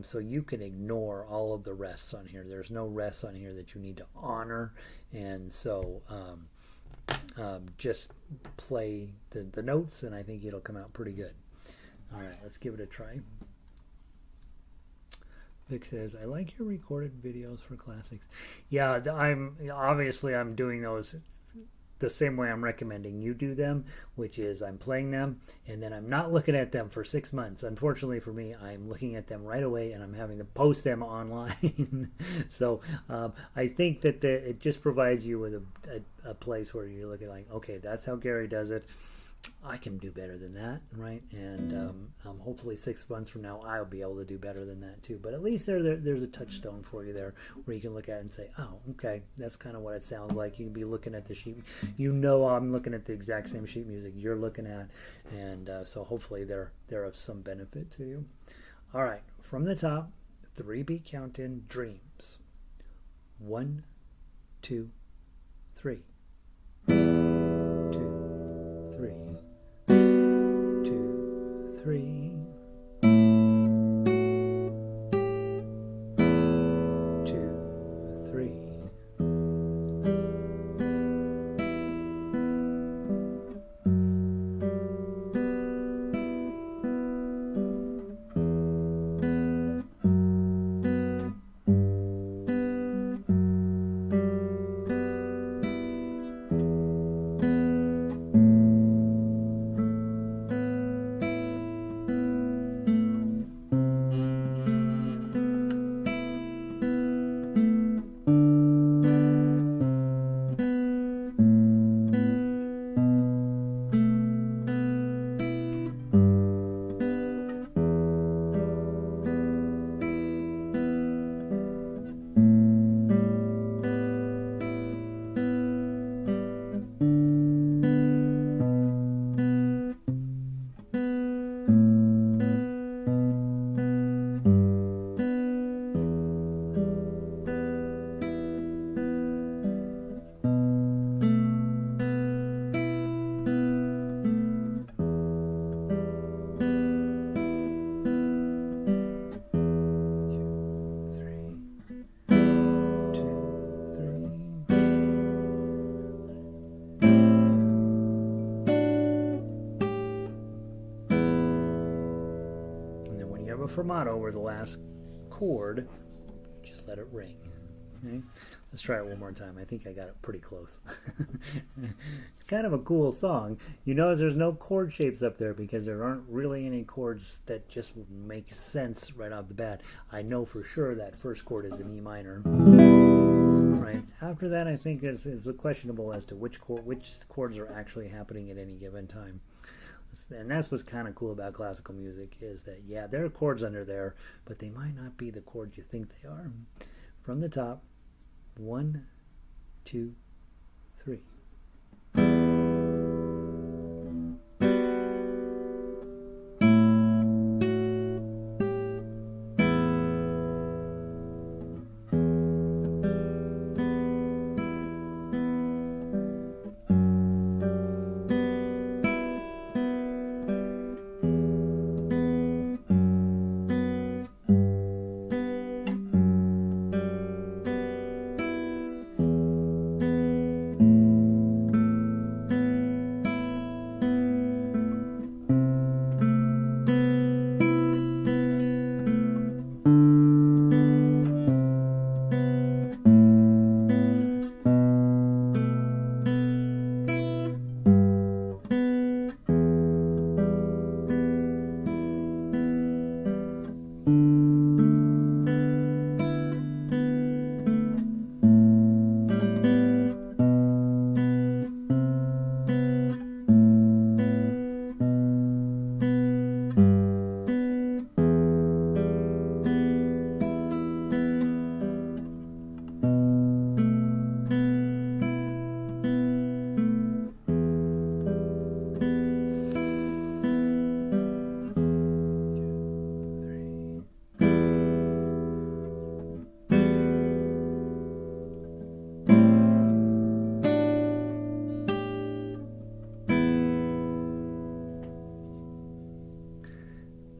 so you can ignore all of the rests on here. There's no rests on here that you need to honor, and so just play the notes and I think it'll come out pretty good. All right, let's give it a try. Vic says, I like your recorded videos for classics. Yeah, I'm doing those the same way I'm recommending you do them, which is I'm playing them and then I'm not looking at them for 6 months. Unfortunately for me, I'm looking at them right away and I'm having to post them online. So I think that it just provides you with a place where you're looking like, okay, that's how Gary does it. I can do better than that, right? And hopefully 6 months from now, I'll be able to do better than that too. But at least there's a touchstone for you there where you can look at it and say, oh, okay, that's kind of what it sounds like. You can be looking at the sheet. I'm looking at the exact same sheet music you're looking at. And so hopefully they're of some benefit to you. All right, from the top, 3-beat count in, Dreams. 1, 2, 3. 3. 2, 3. Fermato over the last chord, just let it ring. Okay? Let's try it one more time. I think I got it pretty close. It's kind of a cool song. You notice there's no chord shapes up there because there aren't really any chords that just make sense right off the bat. I know for sure that first chord is an E minor. Right. After that, I think it's questionable as to which chords are actually happening at any given time. Let's and that's what's kind of cool about classical music is that, yeah, there are chords under there, but they might not be the chords you think they are. From the top, 1, 2, 3.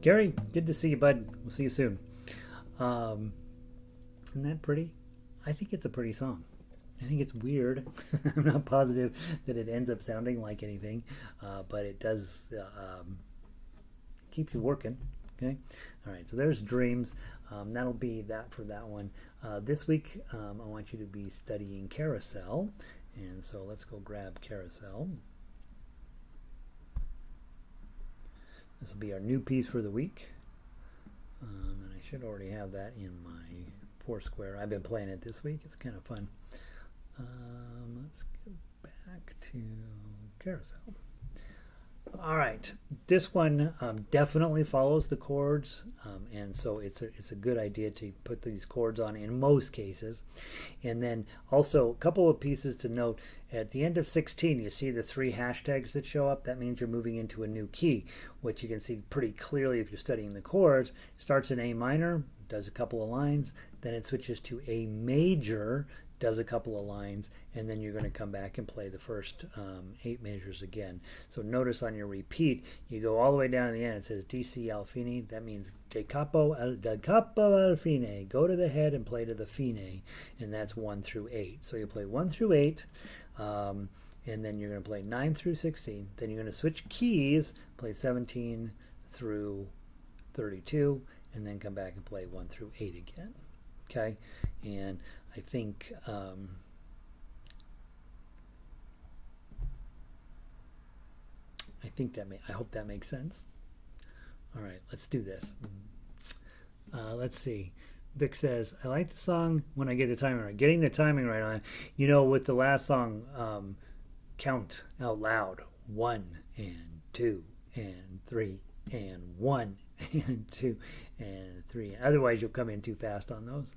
Gary, good to see you, bud. We'll see you soon. Isn't that pretty? I think it's a pretty song. I think it's weird. I'm not positive that it ends up sounding like anything, but it does keep you working. Okay. All right. So there's Dreams. That'll be that for that one. This week, I want you to be studying Carousel, and so let's go grab Carousel. This will be our new piece for the week, and I should already have that in my Foursquare. I've been playing it this week. It's kind of fun. Let's go back to Carousel. All right, this one definitely follows the chords, and so it's a good idea to put these chords on in most cases. And then also a couple of pieces to note. At the end of 16, you see the 3 hashtags that show up. That means you're moving into a new key, which you can see pretty clearly if you're studying the chords. It starts in A minor, does a couple of lines, then it switches to A major, does a couple of lines, and then you're going to come back and play the first 8 measures again. So notice on your repeat, you go all the way down to the end. It says DC al fine. That means da capo al fine. Go to the head and play to the fine, and that's 1 through 8. So you play 1 through 8, and then you're going to play 9 through 16. Then you're going to switch keys, play 17 through 32, and then come back and play 1 through 8 again. Okay, and I think I hope that makes sense. All right, let's do this. Let's see. Vic says, I like the song when I get the timing right. Getting the timing right on it. You know, with the last song, count out loud. 1 and 2 and 3 and 1 and 2 and 3. Otherwise, you'll come in too fast on those.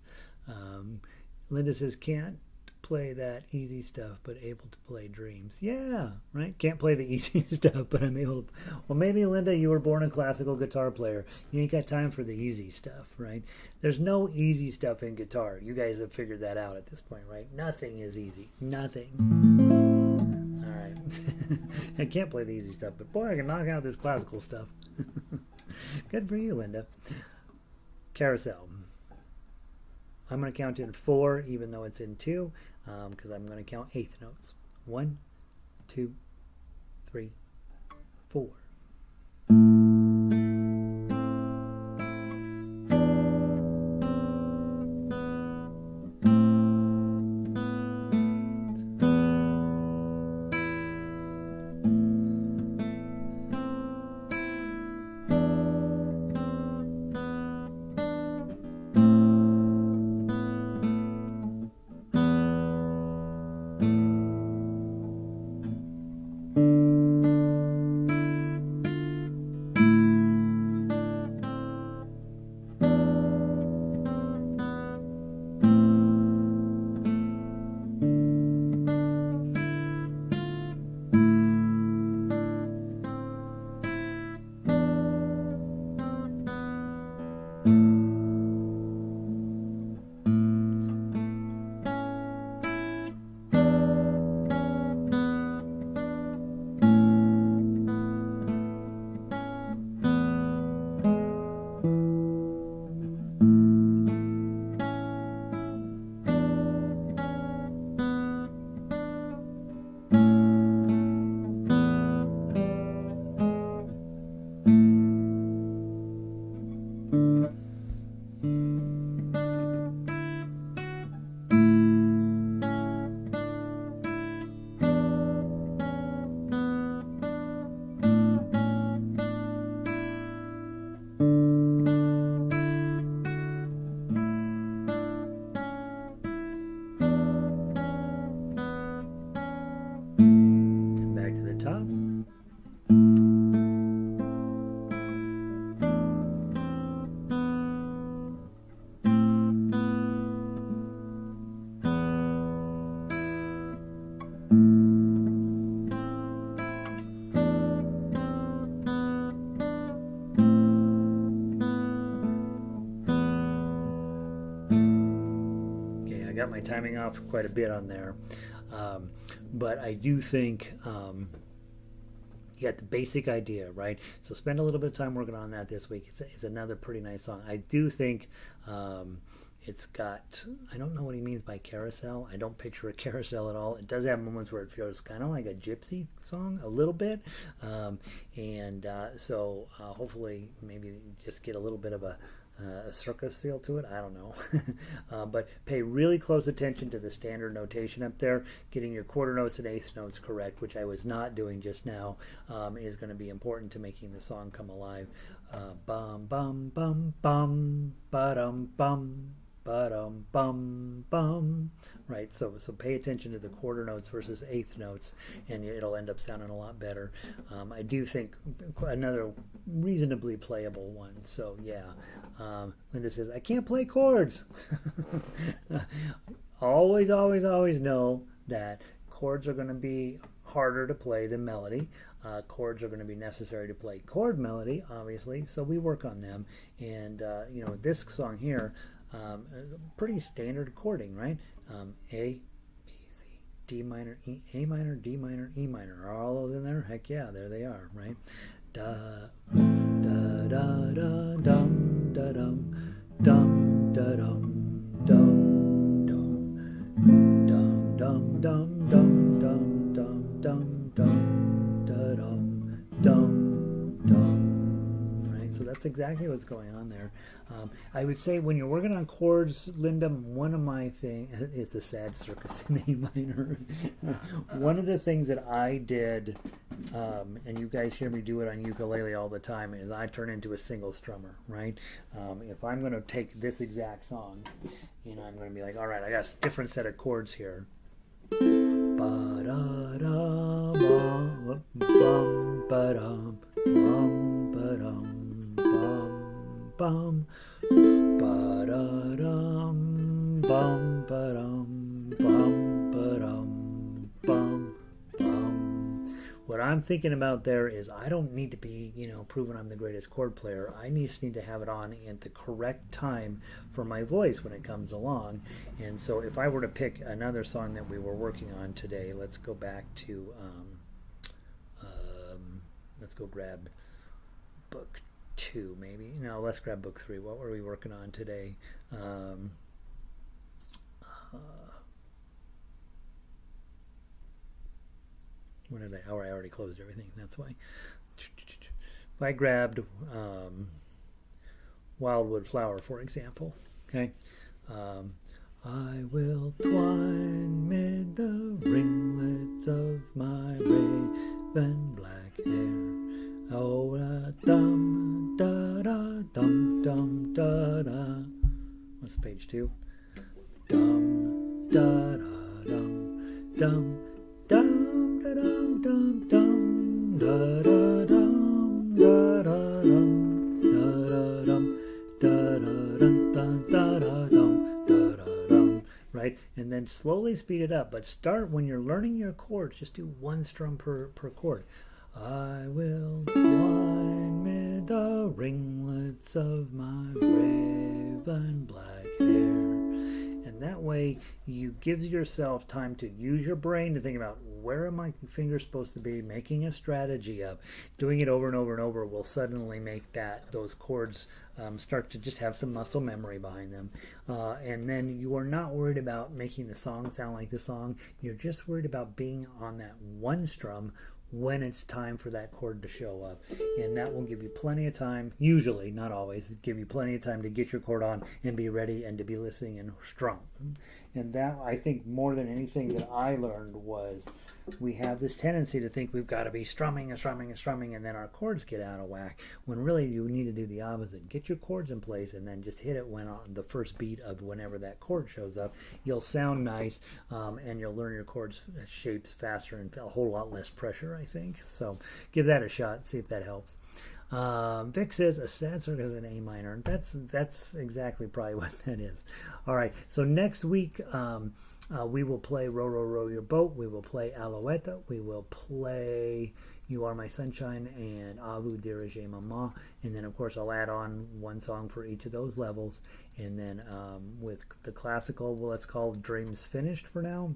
Linda says, can't play that easy stuff, but able to play Dreams. Yeah, right? Can't play the easy stuff, but I'm able to. Well, maybe, Linda, you were born a classical guitar player. You ain't got time for the easy stuff, right? There's no easy stuff in guitar. You guys have figured that out at this point, right? Nothing is easy. Nothing. All right. I can't play the easy stuff, but boy, I can knock out this classical stuff. Good for you, Linda. Carousel. I'm going to count in 4, even though it's in 2, because I'm going to count 8th notes. 1, 2, 3, 4. got my timing off quite a bit on there. But I do think you got the basic idea, right? So spend a little bit of time working on that this week. It's another pretty nice song. I do think it's got, I don't know what he means by carousel. I don't picture a carousel at all. It does have moments where it feels kind of like a gypsy song a little bit. So hopefully maybe just get a little bit of a circus feel to it. I don't know. But pay really close attention to the standard notation up there. Getting your quarter notes and eighth notes correct, which I was not doing just now, is going to be important to making the song come alive. Bum, bum, bum, bum, ba-dum, bum. Bum bum bum, right? So pay attention to the quarter notes versus eighth notes, and it'll end up sounding a lot better. I do think another reasonably playable one. So yeah, Linda says I can't play chords. always know that chords are going to be harder to play than melody. Chords are going to be necessary to play chord melody, obviously. So we work on them, and this song here. Pretty standard chording, right? A, B, C, D minor, E, A minor, D minor, E minor. Are all those in there? Heck yeah, there they are, right? Da, da, da, da, dum, da, dum, dum, da, dum, dum, dum, dum, dum, dum, dum, dum, dum, dum, dum, da, dum, dum, dum. Right? So that's exactly what's going on there. I would say when you're working on chords, Linda, one of my things, it's a sad circus in A minor. One of the things that I did, and you guys hear me do it on ukulele all the time, is I turn into a single strummer, right? If I'm going to take this exact song, I'm going to be like, all right, I got a different set of chords here. Ba-da-da-ba, bum, ba-dum, bum, ba-dum, bum. Bum, ba-da-dum, bum, ba-dum, bum, ba-dum, bum, bum. What I'm thinking about there is I don't need to be, proving I'm the greatest chord player. I just need to have it on at the correct time for my voice when it comes along. And so if I were to pick another song that we were working on today, let's go back to, let's go grab book 2 maybe. No, let's grab book 3. What were we working on today? What did I? Oh, I already closed everything. That's why. If I grabbed Wildwood Flower, for example, okay. I will twine mid the ringlets of my raven black hair. Oh, dum da da dum dum da da. What's page 2? Dum da da dum dum dum da dum dum dum da da dum da da dum da da dum da da dum da da dum da da dum. Right, and then slowly speed it up. But start when you're learning your chords. Just do one strum per chord. I will twine mid the ringlets of my raven black hair. And that way you give yourself time to use your brain to think about where are my fingers supposed to be, making a strategy up. Doing it over and over and over will suddenly make those chords start to just have some muscle memory behind them. And then you are not worried about making the song sound like the song. You're just worried about being on that one strum when it's time for that chord to show up. And that will give you plenty of time, usually, not always, give you plenty of time to get your chord on and be ready and to be listening and strum. And that, I think, more than anything that I learned was we have this tendency to think we've got to be strumming and strumming and strumming, and then our chords get out of whack, when really you need to do the opposite. Get your chords in place and then just hit it when on the first beat of whenever that chord shows up. You'll sound nice, and you'll learn your chords shapes faster and a whole lot less pressure, I think. So give that a shot, see if that helps. Vic says a sad circus in A minor. That's exactly probably what that is. All right, so next week we will play Row, Row, Row Your Boat. We will play Alouette. We will play You Are My Sunshine, and Vous, Dirai-Je, Maman. And then, of course, I'll add on one song for each of those levels. And then with the classical, well, let's call Dreams Finished for now.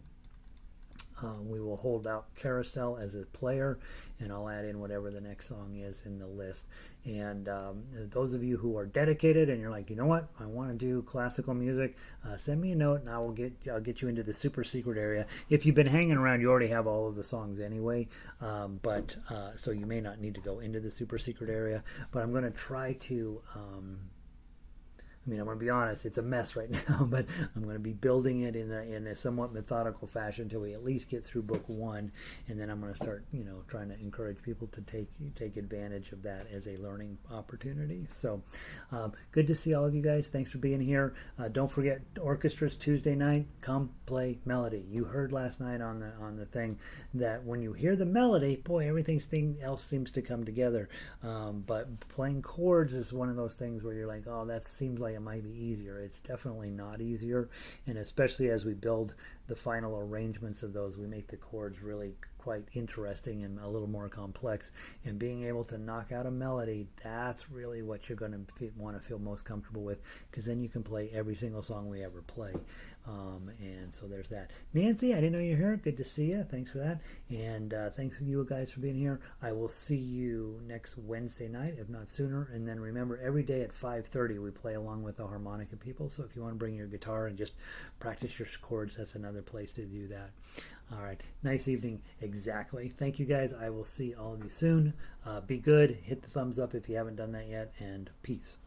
We will hold out Carousel as a player, and I'll add in whatever the next song is in the list. And those of you who are dedicated and you're like, you know what, I want to do classical music, send me a note and I'll get you into the super secret area. If you've been hanging around, you already have all of the songs anyway, but so you may not need to go into the super secret area. But I'm going to try to. I'm going to be honest, it's a mess right now, but I'm going to be building it in a somewhat methodical fashion until we at least get through book one, and then I'm going to start, trying to encourage people to take advantage of that as a learning opportunity. So, good to see all of you guys. Thanks for being here. Don't forget, orchestras Tuesday night. Come play melody. You heard last night on the thing that when you hear the melody, boy, everything else seems to come together. But playing chords is one of those things where you're like, oh, that seems like it might be easier. It's definitely not easier, and especially as we build the final arrangements of those, we make the chords really quite interesting and a little more complex. And being able to knock out a melody, that's really what you're going to want to feel most comfortable with, because then you can play every single song we ever play. And so there's that. Nancy, I didn't know you were here. Good to see you. Thanks for that. And thanks to you guys for being here. I will see you next Wednesday night, if not sooner. And then remember, every day at 5:30 we play along with the harmonica people. So if you want to bring your guitar and just practice your chords, that's another place to do that. All right. Nice evening. Exactly. Thank you guys. I will see all of you soon. Be good. Hit the thumbs up if you haven't done that yet. And peace.